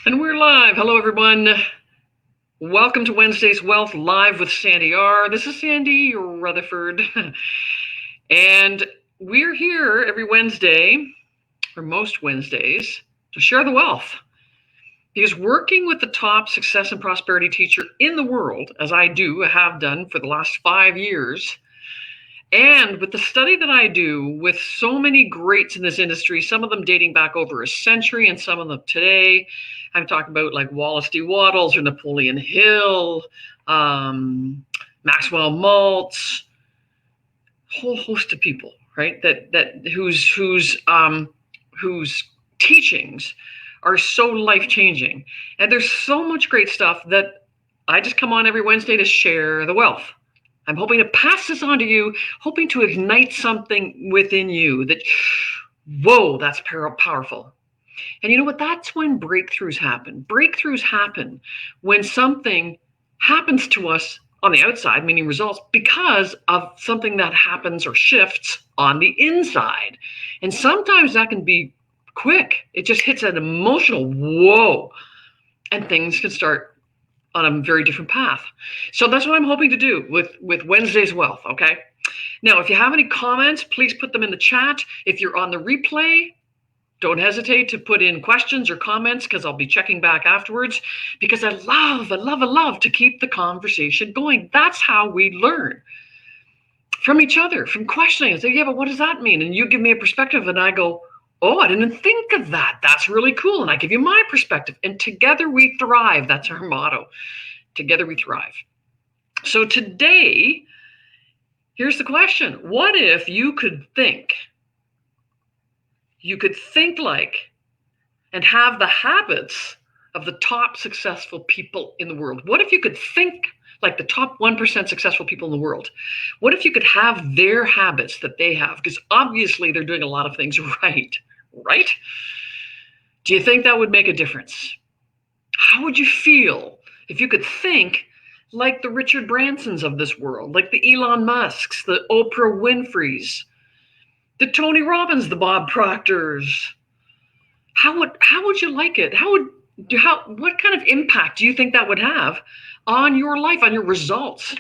And we're live. Hello, everyone. Welcome to Wednesday's Wealth Live with Sandy R. This is Sandy Rutherford. And we're here every Wednesday, or most Wednesdays, to share the wealth. Because working with the top success and prosperity teacher in the world, as I have done for the last 5 years, and with the study that I do with so many greats in this industry, some of them dating back over a century and some of them today, I'm talking about like Wallace D. Wattles or Napoleon Hill, Maxwell Maltz, a whole host of people, right? Whose teachings are so life-changing. And there's so much great stuff that I just come on every Wednesday to share the wealth. I'm hoping to pass this on to you, hoping to ignite something within you that, whoa, that's powerful. And you know what? That's when breakthroughs happen. Breakthroughs happen when something happens to us on the outside, meaning results, because of something that happens or shifts on the inside. And sometimes that can be quick. It just hits an emotional whoa, and things can start on a very different path. So that's what I'm hoping to do with Wednesday's Wealth, okay? Now, if you have any comments, please put them in the chat. If you're on the replay, don't hesitate to put in questions or comments because I'll be checking back afterwards because I love to keep the conversation going. That's how we learn from each other, from questioning. I say, yeah, but what does that mean? And you give me a perspective and I go, oh, I didn't think of that. That's really cool. And I give you my perspective. And together we thrive. That's our motto. Together we thrive. So today, here's the question. What if you could think like and have the habits of the top successful people in the world? What if you could think like the top 1% successful people in the world? What if you could have their habits that they have? Because obviously they're doing a lot of things right? Do you think that would make a difference? How would you feel if you could think like the Richard Bransons of this world, like the Elon Musks, the Oprah Winfreys, the Tony Robbins, the Bob Proctors? How would you like it? What kind of impact do you think that would have on your life, on your results,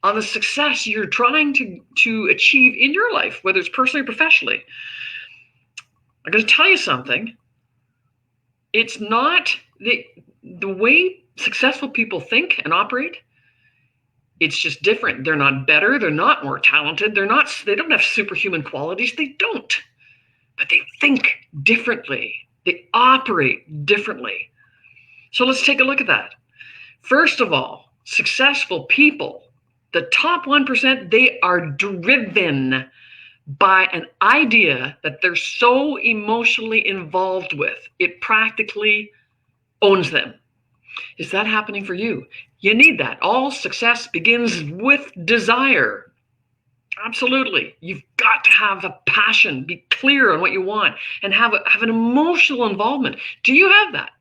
on the success you're trying to achieve in your life, whether it's personally or professionally? I'm going to tell you something. It's not the way successful people think and operate. It's just different. They're not better. They're not more talented. They don't have superhuman qualities. They don't. But they think differently. They operate differently. So let's take a look at that. First of all, successful people, the top 1%, they are driven by an idea that they're so emotionally involved with. It practically owns them. Is that happening for you? You need that. All success begins with desire. Absolutely. You've got to have a passion, be clear on what you want, and have an emotional involvement. Do you have that?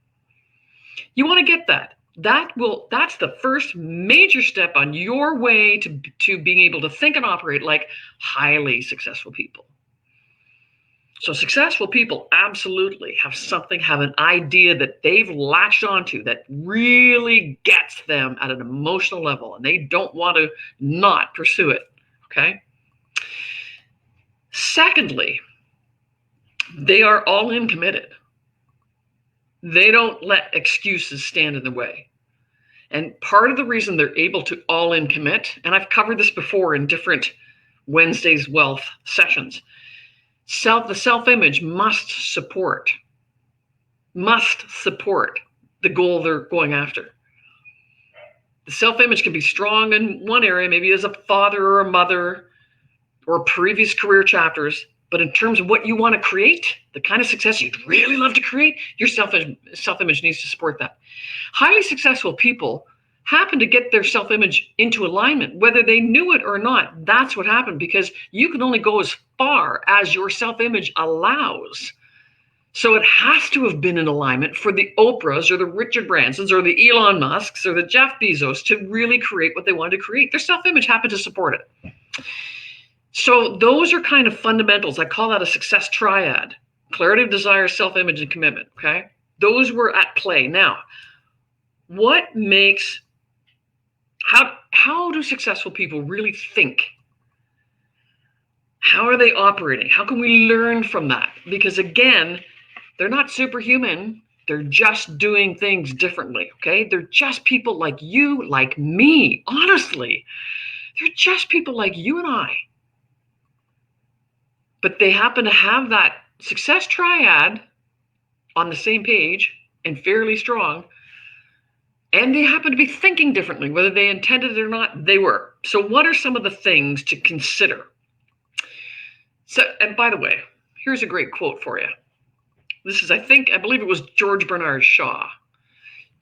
You want to get that. That's the first major step on your way to being able to think and operate like highly successful people. So successful people absolutely have an idea that they've latched onto that really gets them at an emotional level, and they don't want to not pursue it, okay? Secondly, they are all in committed. They don't let excuses stand in the way. And part of the reason they're able to all in commit, and I've covered this before in different Wednesday's Wealth sessions, the self-image must support the goal they're going after. The self-image can be strong in one area, maybe as a father or a mother or previous career chapters, but in terms of what you want to create, the kind of success you'd really love to create, your self-image needs to support that. Highly successful people happen to get their self-image into alignment, whether they knew it or not. That's what happened, because you can only go as far as your self-image allows. So it has to have been in alignment for the Oprahs or the Richard Bransons or the Elon Musks or the Jeff Bezos to really create what they wanted to create. Their self-image happened to support it. So those are kind of fundamentals. I call that a success triad: clarity of desire, self-image, and commitment, okay? Those were at play. Now, how do successful people really think? How are they operating? How can we learn from that? Because again, they're not superhuman. They're just doing things differently, okay? They're just people like you, like me, honestly. They're just people like you and I. But they happen to have that success triad on the same page and fairly strong. And they happen to be thinking differently, whether they intended it or not, they were. So what are some of the things to consider? So, and by the way, here's a great quote for you. This is, I believe it was George Bernard Shaw.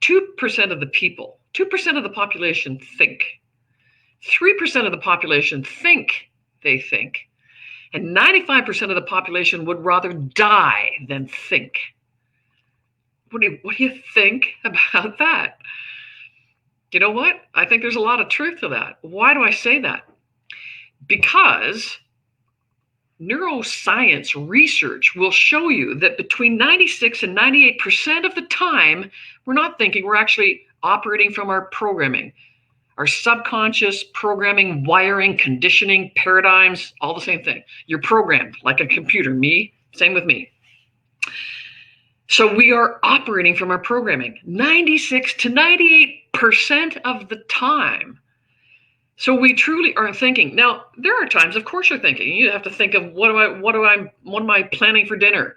2% of the people, 2% of the population think. 3% of the population think they think. And 95% of the population would rather die than think. What do you think about that? You know what? I think there's a lot of truth to that. Why do I say that? Because neuroscience research will show you that between 96 and 98% of the time, we're not thinking, we're actually operating from our programming, our subconscious programming, wiring, conditioning, paradigms, all the same thing. You're programmed like a computer, same with me. So we are operating from our programming 96 to 98% of the time. So we truly aren't thinking. Now, there are times, of course, you're thinking. You have to think of what am I planning for dinner,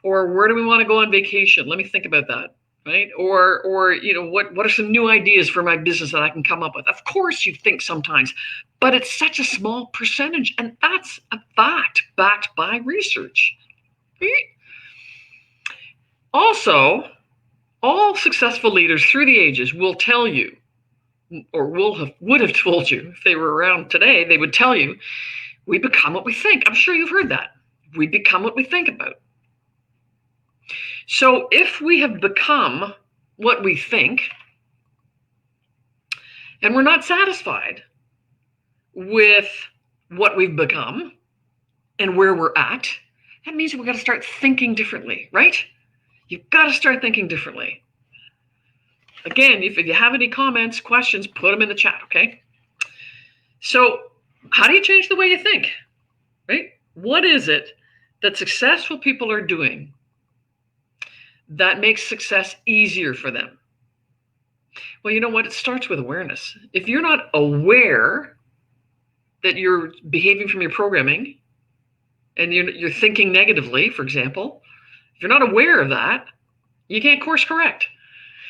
or where do we want to go on vacation? Let me think about that, right? Or what are some new ideas for my business that I can come up with? Of course, you think sometimes, but it's such a small percentage, and that's a fact backed by research. Right? Also, all successful leaders through the ages will tell you, or would have told you if they were around today, they would tell you, we become what we think. I'm sure you've heard that. We become what we think about. So if we have become what we think, and we're not satisfied with what we've become and where we're at, that means we've got to start thinking differently, right? You've got to start thinking differently. Again, if you have any comments, questions, put them in the chat, okay? So how do you change the way you think, right? What is it that successful people are doing that makes success easier for them? Well, you know what? It starts with awareness. If you're not aware that you're behaving from your programming and you're thinking negatively, for example, if you're not aware of that, you can't course correct.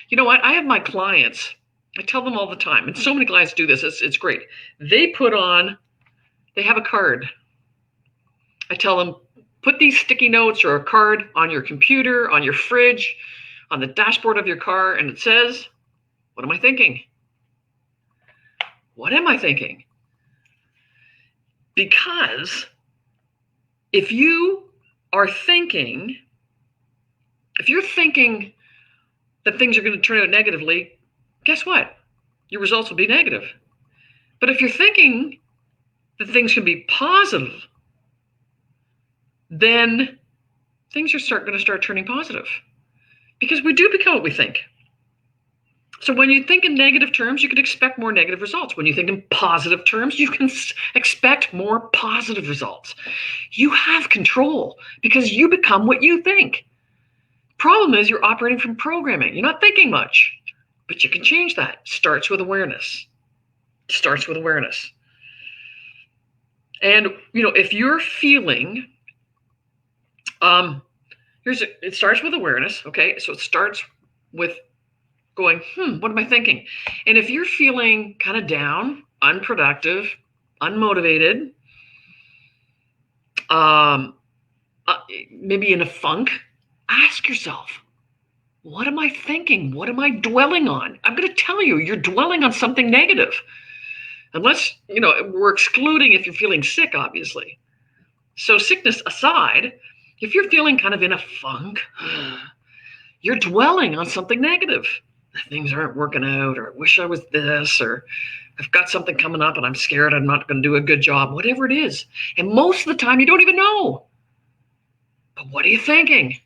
You know what? I have my clients, I tell them all the time, and so many clients do this, it's great. They have a card. I tell them, put these sticky notes or a card on your computer, on your fridge, on the dashboard of your car, and it says, what am I thinking? What am I thinking? Because if you're thinking that things are going to turn out negatively, guess what? Your results will be negative. But if you're thinking that things can be positive, then things are going to start turning positive. Because we do become what we think. So when you think in negative terms, you can expect more negative results. When you think in positive terms, you can expect more positive results. You have control because you become what you think. Problem is you're operating from programming. You're not thinking much, but you can change that. Starts with awareness. And if you're feeling, it starts with awareness. Okay, so it starts with going, what am I thinking? And if you're feeling kind of down, unproductive, unmotivated, maybe in a funk, ask yourself, what am I thinking? What am I dwelling on? I'm going to tell you, you're dwelling on something negative. Unless, we're excluding if you're feeling sick, obviously. So sickness aside, if you're feeling kind of in a funk, you're dwelling on something negative. Things aren't working out, or I wish I was this, or I've got something coming up and I'm scared I'm not going to do a good job, whatever it is. And most of the time you don't even know. But what are you thinking?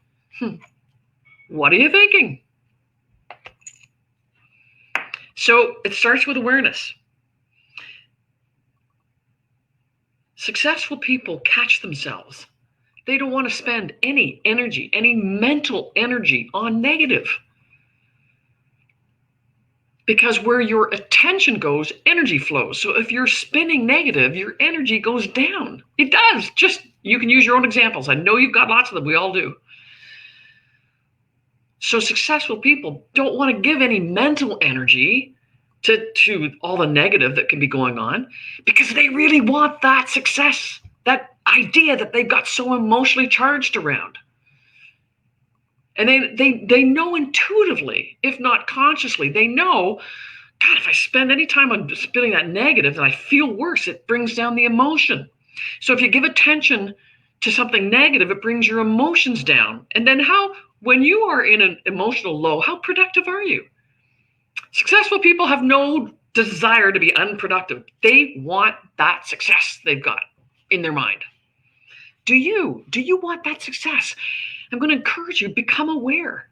What are you thinking? So it starts with awareness. Successful people catch themselves. They don't want to spend any energy, any mental energy on negative. Because where your attention goes, energy flows. So if you're spinning negative, your energy goes down. It does. Just, you can use your own examples. I know you've got lots of them. We all do. So successful people don't want to give any mental energy to all the negative that can be going on, because they really want that success, that idea that they've got so emotionally charged around. And they know intuitively, if not consciously, they know, God, if I spend any time on spinning that negative, then I feel worse. It brings down the emotion. So if you give attention to something negative, it brings your emotions down. And then when you are in an emotional low, how productive are you? Successful people have no desire to be unproductive. They want that success they've got in their mind. Do you want that success? I'm going to encourage you, become aware.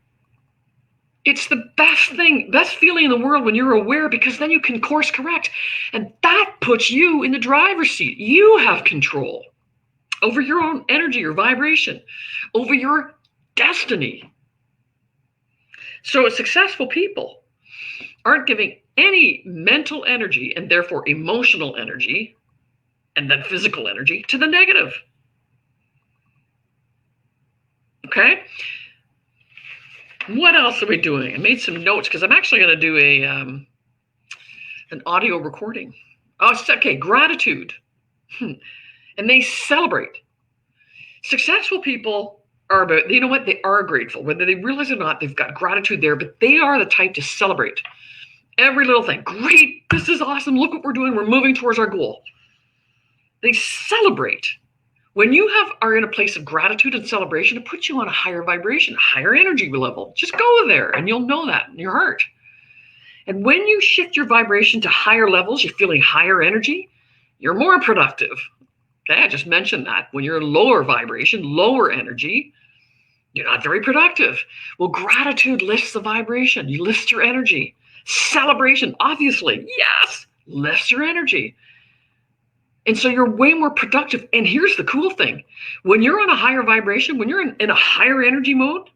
It's the best feeling in the world when you're aware, because then you can course correct. And that puts you in the driver's seat. You have control over your own energy or vibration, over your destiny. So successful people aren't giving any mental energy, and therefore emotional energy, and then physical energy, to the negative. Okay? What else are we doing? I made some notes because I'm actually going to do an audio recording. Oh, it's okay. Gratitude. And they celebrate. Successful people are about, you know what? They are grateful. Whether they realize it or not, they've got gratitude there, but they are the type to celebrate every little thing. Great. This is awesome. Look what we're doing. We're moving towards our goal. They celebrate. When you are in a place of gratitude and celebration, it puts you on a higher vibration, a higher energy level. Just go there and you'll know that in your heart. And when you shift your vibration to higher levels, you're feeling higher energy, you're more productive. Okay, I just mentioned that. When you're in lower vibration, lower energy, you're not very productive. Well, gratitude lifts the vibration. You lift your energy. Celebration, obviously, yes, lifts your energy. And so you're way more productive. And here's the cool thing. When you're on a higher vibration, when you're in a higher energy mode,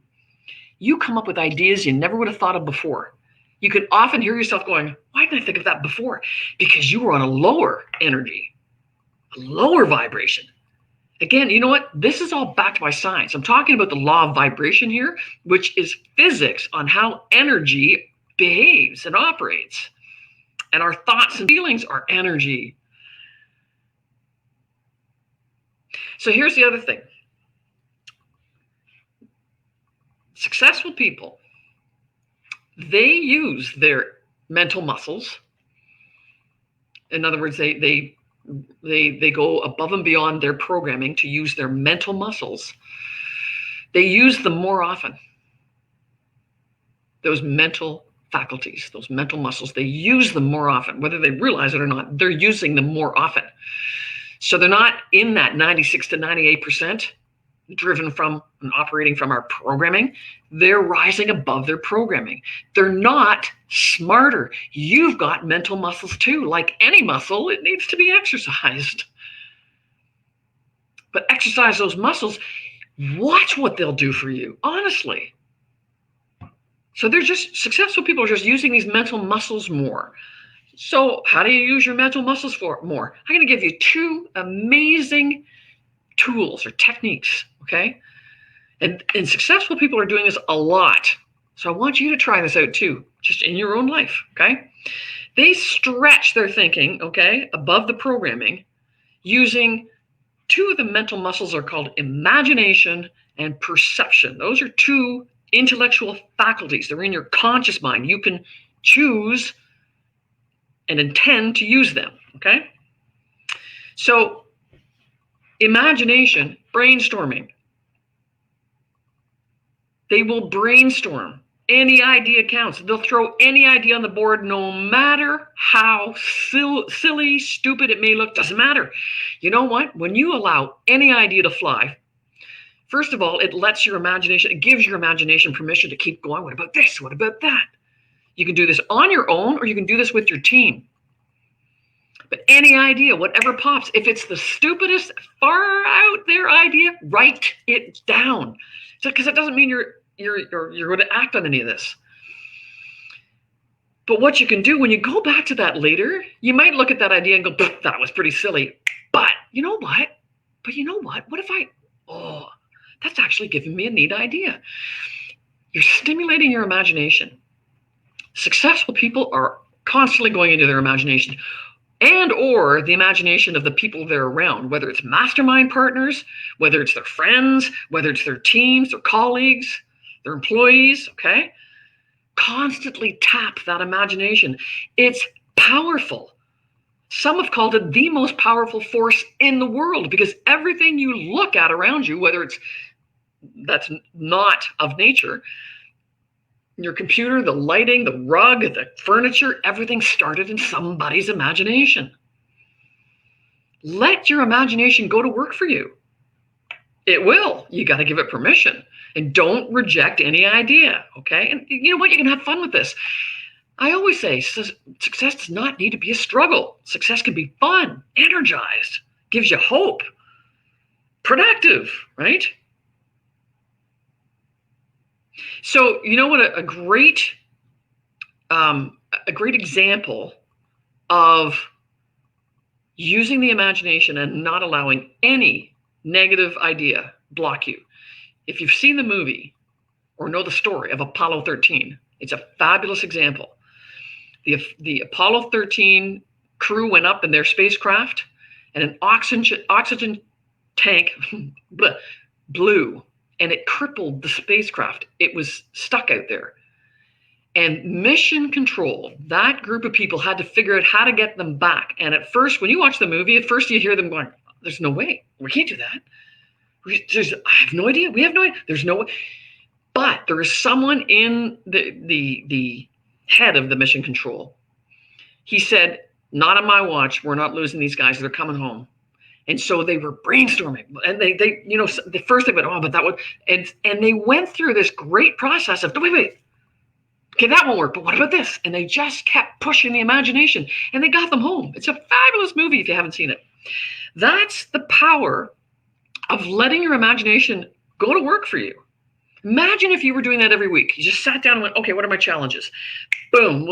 you come up with ideas you never would have thought of before. You can often hear yourself going, why didn't I think of that before? Because you were on a lower energy, a lower vibration. Again, you know what? This is all backed by science. I'm talking about the law of vibration here, which is physics on how energy behaves and operates. And our thoughts and feelings are energy. So here's the other thing. Successful people, they use their mental muscles. In other words, they go above and beyond their programming to use their mental muscles. They use them more often. Those mental faculties, those mental muscles, they use them more often. Whether they realize it or not, they're using them more often. So they're not in that 96 to 98% driven from and operating from our programming. They're rising above their programming. They're not smarter. You've got mental muscles too. Like any muscle, it needs to be exercised. But exercise those muscles, watch what they'll do for you, honestly. So they're just, successful people are just using these mental muscles more. So how do you use your mental muscles for more? I'm going to give you 2 amazing tools or techniques, okay? And successful people are doing this a lot. So I want you to try this out too, just in your own life, okay? They stretch their thinking, okay, above the programming, using 2 of the mental muscles are called imagination and perception. Those are 2 intellectual faculties. They're in your conscious mind. You can choose and intend to use them, okay? So imagination, brainstorming. They will brainstorm. Any idea counts. They'll throw any idea on the board, no matter how silly, stupid it may look, doesn't matter. You know what? When you allow any idea to fly, First of all, it gives your imagination permission to keep going. What about this? What about that? You can do this on your own, or you can do this with your team. But any idea, whatever pops, if it's the stupidest, far out there idea, write it down. Because it doesn't mean you're going to act on any of this. But what you can do when you go back to that later, you might look at that idea and go, that was pretty silly. But you know what? What if that's actually giving me a neat idea. You're stimulating your imagination. Successful people are constantly going into their imagination and or the imagination of the people they're around, whether it's mastermind partners, whether it's their friends, whether it's their teams, their colleagues, their employees, okay? Constantly tap that imagination. It's powerful. Some have called it the most powerful force in the world because everything you look at around you, whether that's not of nature, your computer, the lighting, the rug, the furniture, everything started in somebody's imagination. Let your imagination go to work for you. It will. You got to give it permission. And don't reject any idea, okay? And you know what? You can have fun with this. I always say success does not need to be a struggle. Success can be fun, energized, gives you hope, productive, right? So you know what? A great example of using the imagination and not allowing any negative idea block you. If you've seen the movie or know the story of Apollo 13, it's a fabulous example. The Apollo 13 crew went up in their spacecraft and an oxygen tank blew and it crippled the spacecraft. It was stuck out there. And mission control, that group of people had to figure out how to get them back. And at first, when you watch the movie, at first you hear them going, there's no way. We can't do that. I have no idea. We have no idea. There's no way. But there is someone in the head of the mission control. He said, not on my watch. We're not losing these guys. They're coming home. And so they were brainstorming. And they the first they went, but that would, and they went through this great process of, wait. Okay, that won't work, but what about this? And they just kept pushing the imagination and they got them home. It's a fabulous movie if you haven't seen it. That's the power of letting your imagination go to work for you. Imagine if you were doing that every week. You just sat down and went, okay, what are my challenges? Boom,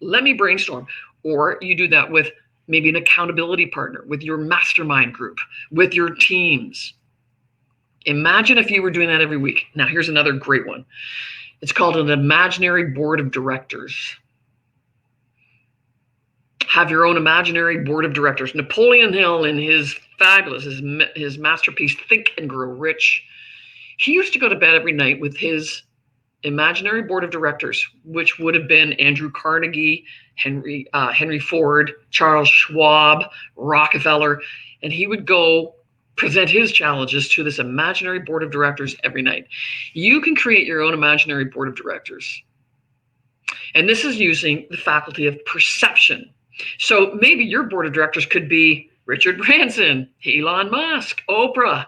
let me brainstorm. Or you do that with maybe an accountability partner, with your mastermind group, with your teams. Imagine if you were doing that every week. Now, here's another great one. It's called an imaginary board of directors. Have your own imaginary board of directors. Napoleon Hill, in his masterpiece, Think and Grow Rich, he used to go to bed every night with his imaginary board of directors, which would have been Andrew Carnegie, Henry Ford, Charles Schwab, Rockefeller, and he would go present his challenges to this imaginary board of directors every night. You can create your own imaginary board of directors. And this is using the faculty of perception. So maybe your board of directors could be Richard Branson, Elon Musk, Oprah,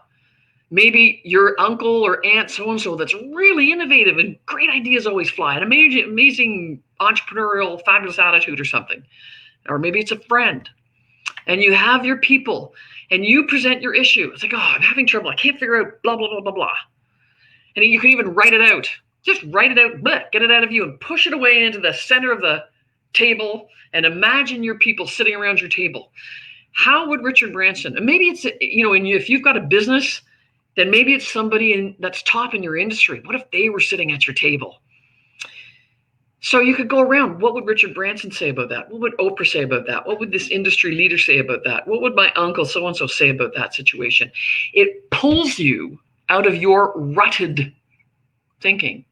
maybe your uncle or aunt so-and-so that's really innovative and great ideas always fly, an amazing entrepreneurial, fabulous attitude or something. Or maybe it's a friend. And you have your people and you present your issue. It's like, I'm having trouble. I can't figure out blah, blah, blah, blah, blah. And you can even write it out. Just write it out, get it out of you and push it away into the center of the table and imagine your people sitting around your table. How would Richard Branson, and maybe it's, if you've got a business, then maybe it's somebody that's top in your industry. What if they were sitting at your table? So you could go around. What would Richard Branson say about that? What would Oprah say about that? What would this industry leader say about that? What would my uncle so-and-so say about that situation? It pulls you out of your rutted thinking.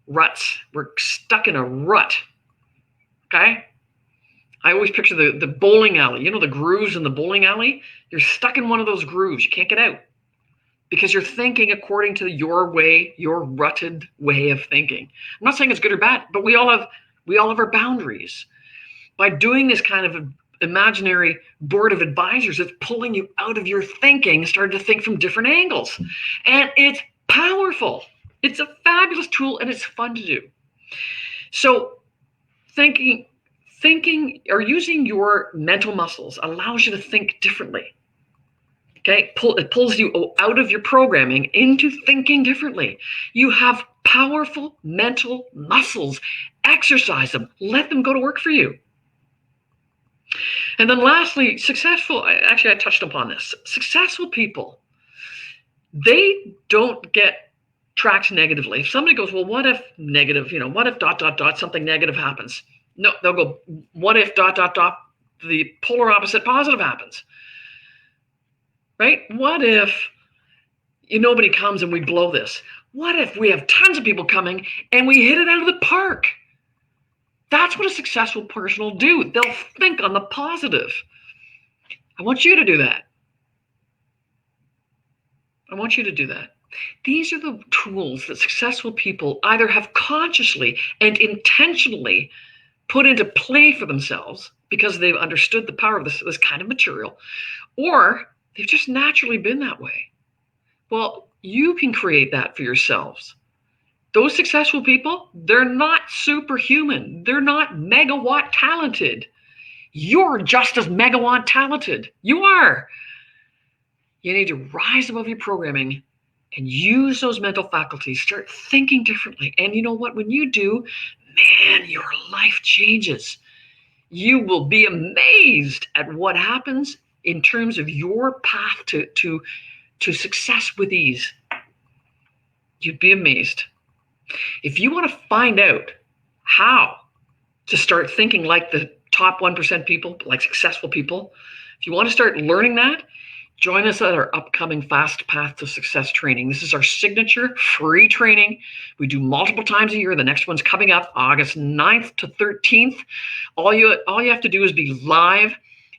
Ruts. We're stuck in a rut. Okay? I always picture the bowling alley. You know the grooves in the bowling alley? You're stuck in one of those grooves. You can't get out because you're thinking according to your way, your rutted way of thinking. I'm not saying it's good or bad, but we all have our boundaries. By doing this kind of imaginary board of advisors that's pulling you out of your thinking and starting to think from different angles. And it's powerful. It's a fabulous tool and it's fun to do. So thinking or using your mental muscles allows you to think differently. Okay, it pulls you out of your programming into thinking differently. You have powerful mental muscles. Exercise them. Let them go to work for you. And then lastly, I touched upon this. Successful people, they don't get tracked negatively. If somebody goes, well, what if negative, what if ... something negative happens? No, they'll go, what if ... the polar opposite positive happens? Right? What if nobody comes and we blow this? What if we have tons of people coming and we hit it out of the park? That's what a successful person will do. They'll think on the positive. I want you to do that. I want you to do that. These are the tools that successful people either have consciously and intentionally put into play for themselves because they've understood the power of this kind of material, or they've just naturally been that way. Well, you can create that for yourselves. Those successful people, they're not superhuman. They're not megawatt talented. You're just as megawatt talented. You are. You need to rise above your programming and use those mental faculties. Start thinking differently. And you know what? When you do, man, your life changes. You will be amazed at what happens in terms of your path to success with ease. You'd be amazed. If you want to find out how to start thinking like the top 1% people, like successful people, if you want to start learning that, join us at our upcoming Fast Path to Success training. This is our signature free training. We do multiple times a year. The next one's coming up August 9th to 13th. All you have to do is be live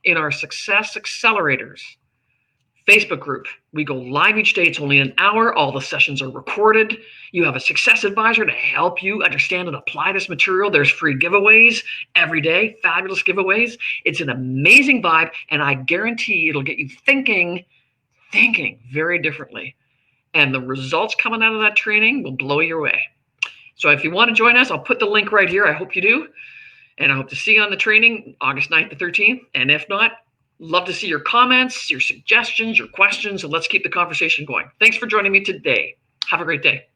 in our Success Accelerators Facebook group. We go live each day. It's only an hour. All the sessions are recorded. You have a success advisor to help you understand and apply this material. There's free giveaways every day, fabulous giveaways. It's an amazing vibe, and I guarantee it'll get you thinking very differently. And the results coming out of that training will blow you away. So if you want to join us, I'll put the link right here. I hope you do. And I hope to see you on the training August 9th to 13th. And if not, love to see your comments, your suggestions, your questions, and let's keep the conversation going. Thanks for joining me today. Have a great day.